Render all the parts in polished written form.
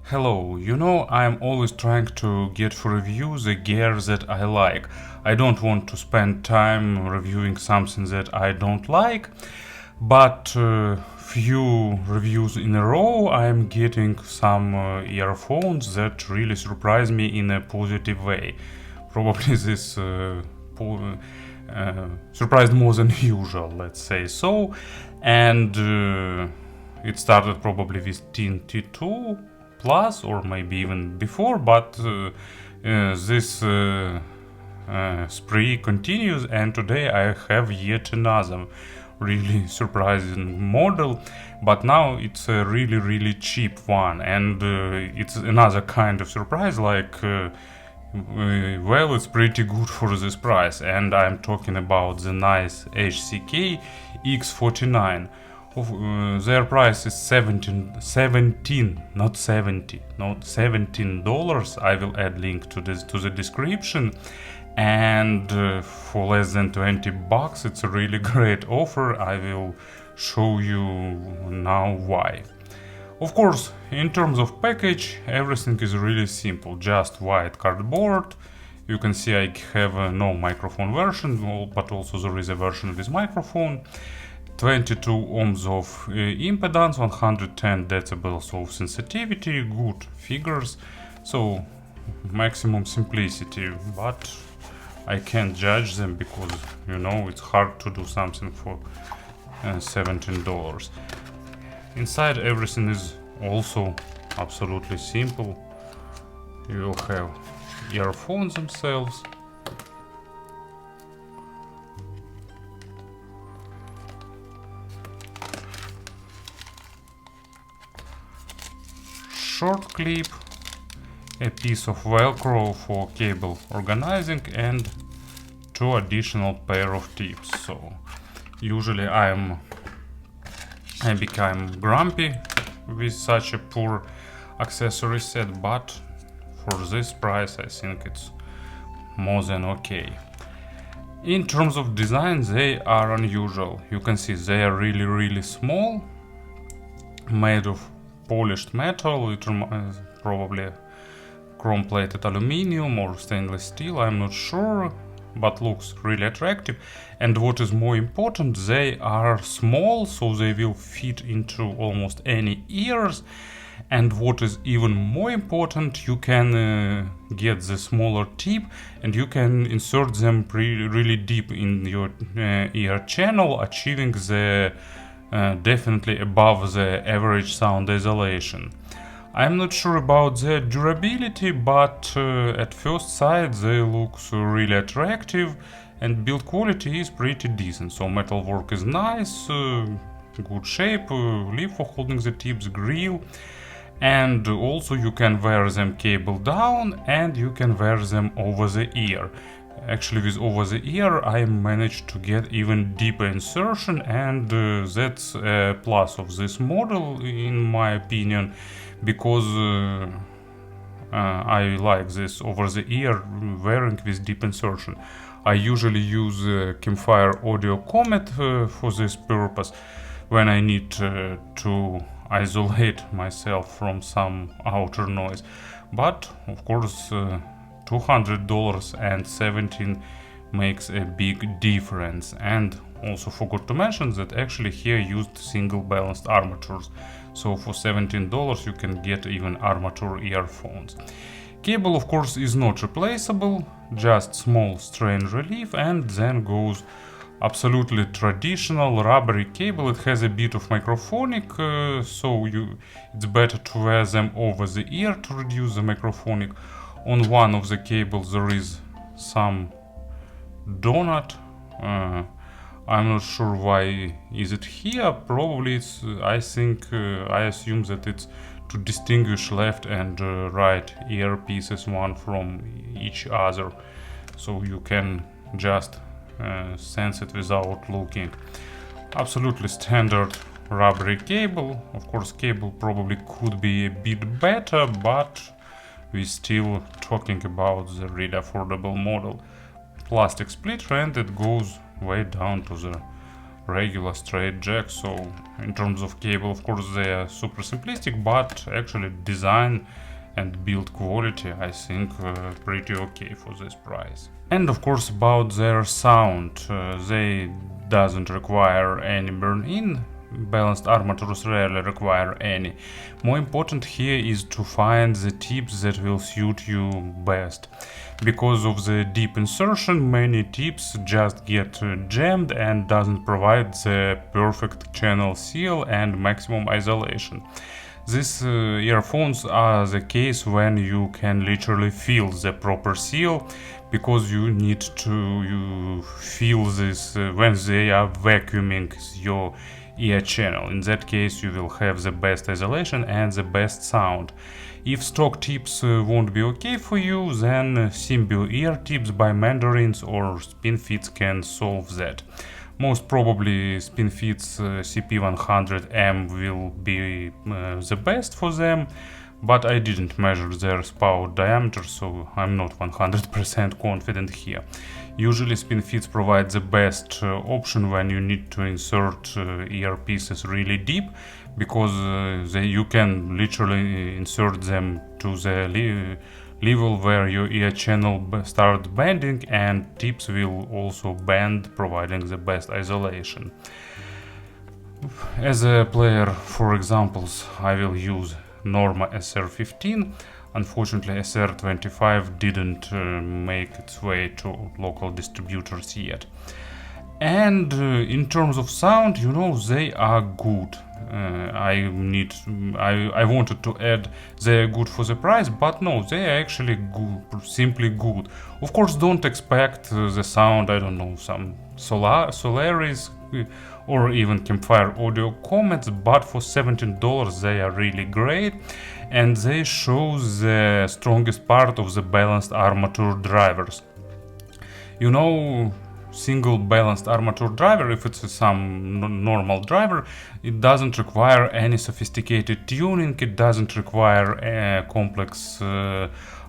Hello, I'm always trying to get for review the gear that I like. I don't want to spend time reviewing something that I don't like, but few reviews in a row I'm getting some earphones that really surprise me in a positive way. Probably this surprised more than usual, let's say so, and it started probably with T2 plus or maybe even before, but this spree continues, and today I have yet another really surprising model, but now it's a really cheap one, and it's another kind of surprise, like well, it's pretty good for this price, and I'm talking about the NiceHCK X49. Their price is 17, not 70, not $17. I will add link to the description, and for less than 20 bucks, it's a really great offer. I will show you now why. Of course, in terms of package, everything is really simple, just white cardboard. You can see I have no microphone version, but also there is a version with microphone. 22 ohms of impedance, 110 decibels of sensitivity, good figures, so maximum simplicity, but I can't judge them because it's hard to do something for $17. Inside everything is also absolutely simple. You will have earphones themselves, short clip, a piece of velcro for cable organizing, and two additional pair of tips. So usually I become grumpy with such a poor accessory set, but for this price I think it's more than okay. In terms of design, they are unusual. You can see they are really small, made of polished metal. It reminds probably chrome-plated aluminum or stainless steel, I'm not sure, but looks really attractive. And what is more important, they are small, so they will fit into almost any ears. And what is even more important, you can get the smaller tip and you can insert them really deep in your ear channel, achieving the definitely above the average sound isolation. I'm not sure about their durability, but at first sight they look really attractive, and build quality is pretty decent. So metalwork is nice, good shape, lip for holding the tips, grill, and also you can wear them cable down and you can wear them over the ear. Actually, with over the ear I managed to get even deeper insertion, and that's a plus of this model in my opinion, because I like this over the ear wearing with deep insertion. I usually use Campfire Audio Comet for this purpose when I need to isolate myself from some outer noise, but of course $200 and 17 makes a big difference. And also forgot to mention that actually here used single balanced armatures, so for $17 you can get even armature earphones. Cable of course is not replaceable, just small strain relief, and then goes absolutely traditional rubbery cable. It has a bit of microphonic, so it's better to wear them over the ear to reduce the microphonic. On one of the cables there is some donut. I'm not sure why is it here. Probably it's, I assume that it's to distinguish left and right earpieces one from each other, so you can just sense it without looking. Absolutely standard rubbery cable. Of course, cable probably could be a bit better, but we're still talking about the really affordable model. Plastic splitter, and it goes way down to the regular straight jack, so in terms of cable, of course, they are super simplistic, but actually design and build quality, I think, pretty okay for this price. And of course, about their sound, they doesn't require any burn-in. Balanced armatures rarely require any. More important here is to find the tips that will suit you best. Because of the deep insertion, many tips just get jammed and doesn't provide the perfect channel seal and maximum isolation. These earphones are the case when you can literally feel the proper seal, because you need to feel this when they are vacuuming your ear channel. In that case, you will have the best isolation and the best sound. If stock tips won't be okay for you, then Symbio ear tips by Mandarins or SpinFits can solve that. Most probably SpinFits CP100M will be the best for them, but I didn't measure their spout diameter, so I'm not 100% confident here. Usually SpinFits provides the best option when you need to insert earpieces really deep, because you can literally insert them to the level where your ear channel starts bending, and tips will also bend, providing the best isolation. As a player, for examples, I will use Norma SR15. Unfortunately, SR25 didn't make its way to local distributors yet. And in terms of sound, you know, they are good. I wanted to add they are good for the price, but no, they are actually good, simply good. Of course, don't expect the sound, I don't know, some Solaris or even Campfire Audio Comets, but for $17 they are really great, and they show the strongest part of the balanced armature drivers. You know, single balanced armature driver, if it's some normal driver, it doesn't require any sophisticated tuning, it doesn't require complex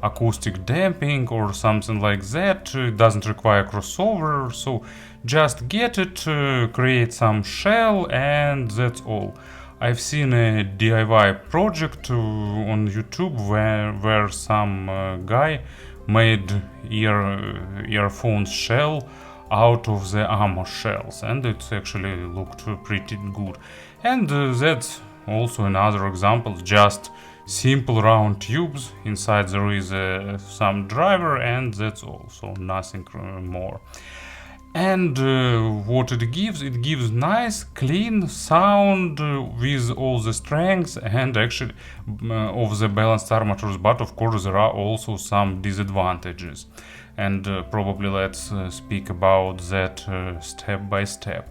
acoustic damping or something like that, it doesn't require crossover, so just get it, create some shell, and that's all. I've seen a DIY project on YouTube where some guy made earphones shell out of the armor shells, and it actually looked pretty good. And that's also another example, just simple round tubes, inside there is some driver, and that's all, so nothing more. And what it gives nice clean sound with all the strengths and actually of the balanced armatures, but of course there are also some disadvantages, and probably let's speak about that step by step.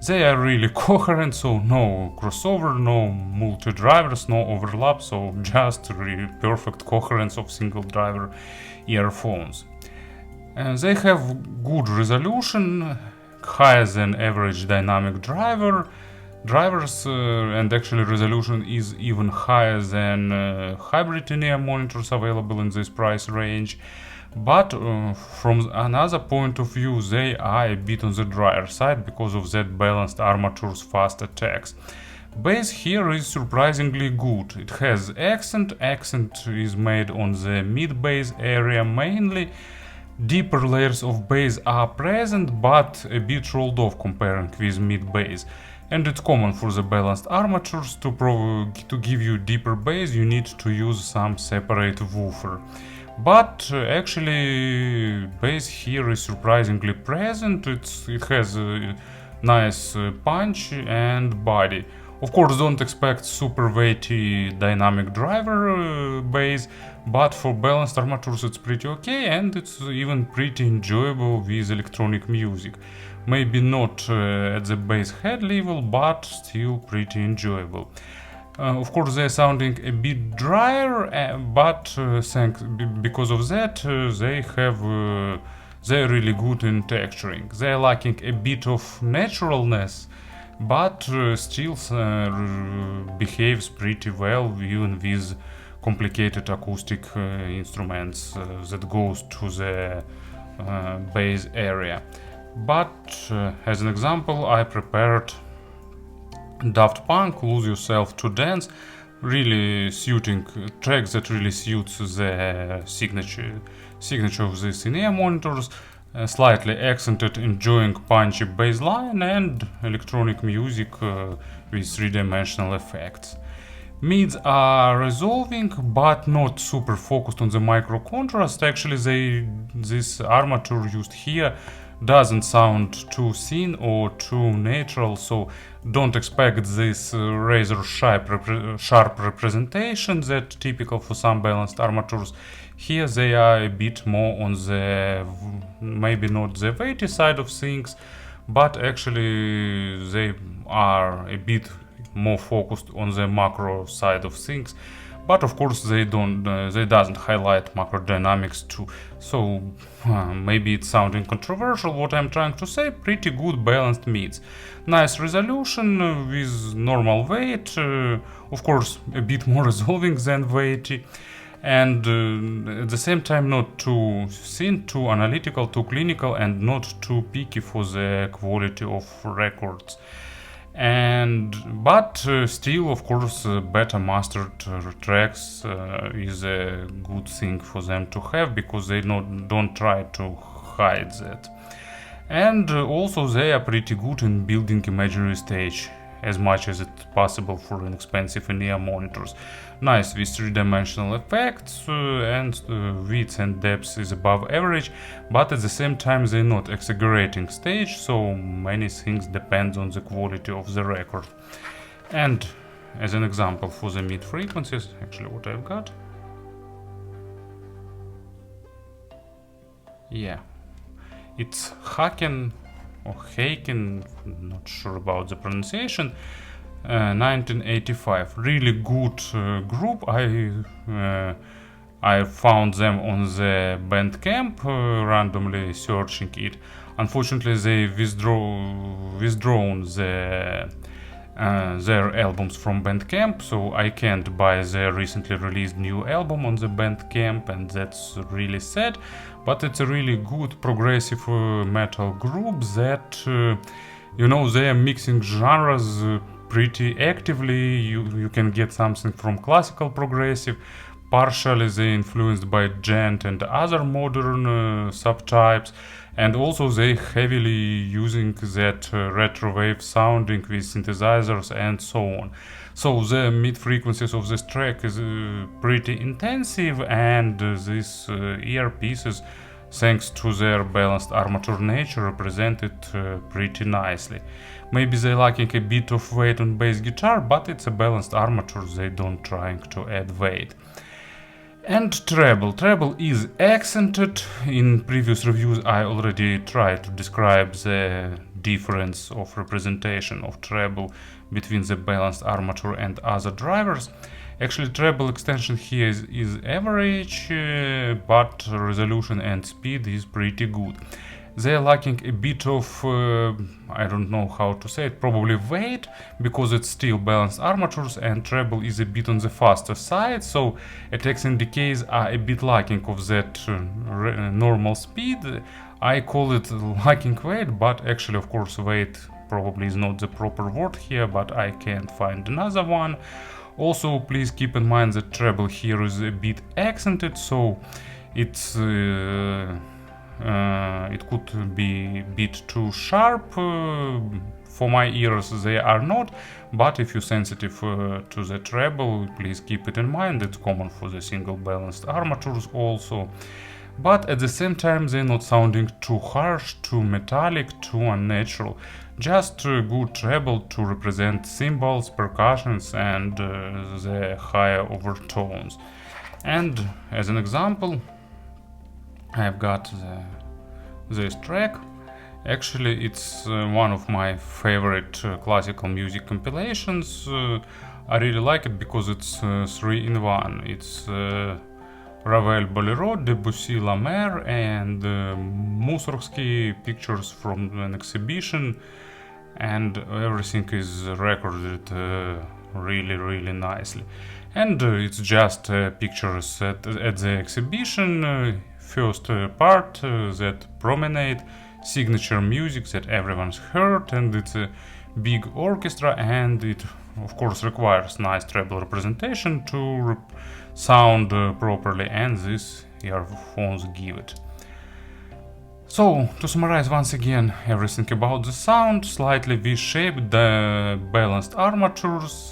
They are really coherent, so no crossover, no multi-drivers, no overlap, so just really perfect coherence of single driver earphones. They have good resolution, higher than average dynamic drivers, and actually resolution is even higher than hybrid in-ear monitors available in this price range. But from another point of view, they are a bit on the drier side because of that balanced armature's fast attacks. Bass here is surprisingly good. It has accent is made on the mid-bass area mainly. Deeper layers of bass are present, but a bit rolled off comparing with mid-bass. And it's common for the balanced armatures to give you deeper bass, you need to use some separate woofer. But actually bass here is surprisingly present, it has a nice punch and body. Of course, don't expect super weighty dynamic driver bass, but for balanced armatures it's pretty okay, and it's even pretty enjoyable with electronic music. Maybe not at the bass head level, but still pretty enjoyable. Of course, they're sounding a bit drier, but because of that, they're really good in texturing. They're lacking a bit of naturalness, but still behaves pretty well even with complicated acoustic instruments that goes to the bass area. But as an example, I prepared Daft Punk, Lose Yourself to Dance, really suiting track that really suits the signature of these in-ear monitors, slightly accented, enjoying punchy bass line and electronic music with three-dimensional effects. Mids are resolving, but not super focused on the micro contrast. Actually, this armature used here doesn't sound too thin or too natural, so don't expect this razor sharp representation that typical for some balanced armatures. Here they are a bit more on the, maybe not the weighty side of things, but actually they are a bit more focused on the macro side of things. But of course they doesn't highlight macro dynamics too. So maybe it's sounding controversial what I'm trying to say. Pretty good balanced mids. Nice resolution with normal weight. Of course a bit more resolving than weighty. And at the same time not too thin, too analytical, too clinical, and not too picky for the quality of records. But still, of course, better mastered tracks is a good thing for them to have, because they don't try to hide that. And also they are pretty good in building imaginary stage, as much as it's possible for inexpensive in-ear monitors. Nice with three-dimensional effects, and width and depth is above average, but at the same time they're not exaggerating stage, so many things depend on the quality of the record. And as an example for the mid frequencies, actually what I've got. Yeah, it's Haken or Haken, not sure about the pronunciation. 1985, really good group. I found them on the Bandcamp, randomly searching it. Unfortunately, they withdrawn their albums from Bandcamp, so I can't buy their recently released new album on the Bandcamp, and that's really sad. But it's a really good progressive metal group that, you know, they are mixing genres pretty actively. You can get something from classical progressive, partially they influenced by djent and other modern subtypes, and also they heavily using that retrowave sounding with synthesizers and so on. So the mid frequencies of this track is pretty intensive, and these earpieces, thanks to their balanced armature nature, represent it pretty nicely. Maybe they're lacking a bit of weight on bass guitar, but it's a balanced armature, they don't trying to add weight. And treble. Treble is accented. In previous reviews I already tried to describe the difference of representation of treble between the balanced armature and other drivers. Actually, treble extension here is average, but resolution and speed is pretty good. They are lacking a bit of, I don't know how to say it, probably weight, because it's still balanced armatures, and treble is a bit on the faster side, so attacks and decays are a bit lacking of that normal speed. I call it lacking weight, but actually, of course, weight probably is not the proper word here, but I can't find another one. Also, please keep in mind that treble here is a bit accented, so it's it could be a bit too sharp. For my ears they are not, but if you're sensitive to the treble, please keep it in mind. It's common for the single balanced armatures also. But at the same time they're not sounding too harsh, too metallic, too unnatural. Just good treble to represent cymbals, percussions, and the higher overtones. And as an example, I've got this track. Actually, it's one of my favorite classical music compilations. I really like it because it's 3-in-1. It's Ravel Bolero, Debussy La Mer, and Mussorgsky pictures from an exhibition, and everything is recorded really nicely. And it's just pictures at the exhibition. First part, that Promenade, signature music that everyone's heard, and it's a big orchestra, and it of course requires nice treble representation to sound properly, and these earphones give it. So, to summarize once again everything about the sound: slightly V-shaped, balanced armatures,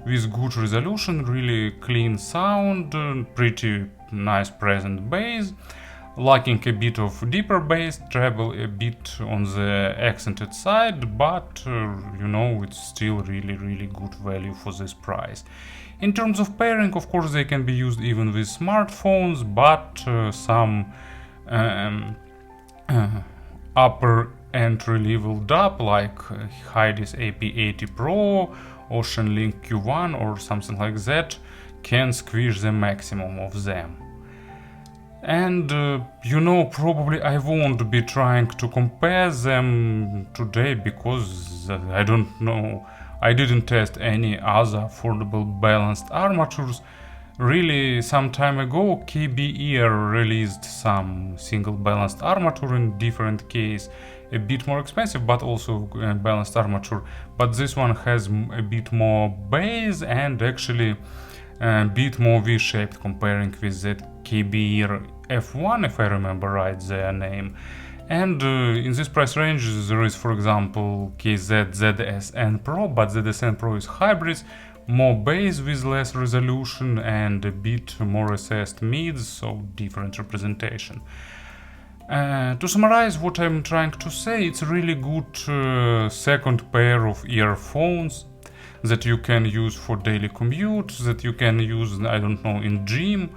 with good resolution, really clean sound, pretty nice present bass, lacking a bit of deeper bass, treble a bit on the accented side, but you know, it's still really good value for this price. In terms of pairing, of course, they can be used even with smartphones, but some upper entry level DAP like Heidi's AP80 Pro, Ocean Link Q1 or something like that can squeeze the maximum of them. And you know, probably I won't be trying to compare them today because I don't know, I didn't test any other affordable balanced armatures. Really, some time ago, KBR released some single balanced armature in different case, a bit more expensive, but also balanced armature. But this one has a bit more bass and actually a bit more V-shaped comparing with that KBR F1, if I remember right their name. And in this price range there is, for example, KZ ZSN Pro, but ZSN Pro is hybrids, more bass with less resolution and a bit more recessed mids, so different representation. To summarize what I'm trying to say, it's a really good second pair of earphones that you can use for daily commute, that you can use, I don't know, in gym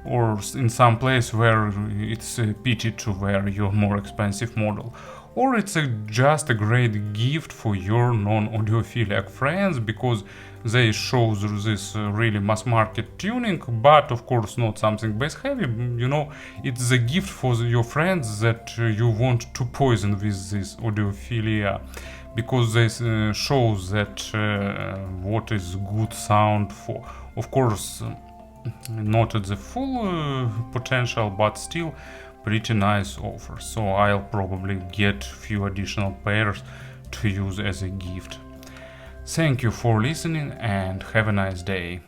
or in some place where it's a pity to wear your more expensive model. Or it's just a great gift for your non-audiophilic friends, because they show this really mass market tuning, but of course not something bass heavy. You know, it's a gift for your friends that you want to poison with this audiophilia, because they shows that what is good sound for. Of course, not at the full potential, but still pretty nice offer. So I'll probably get few additional pairs to use as a gift. Thank you for listening and have a nice day.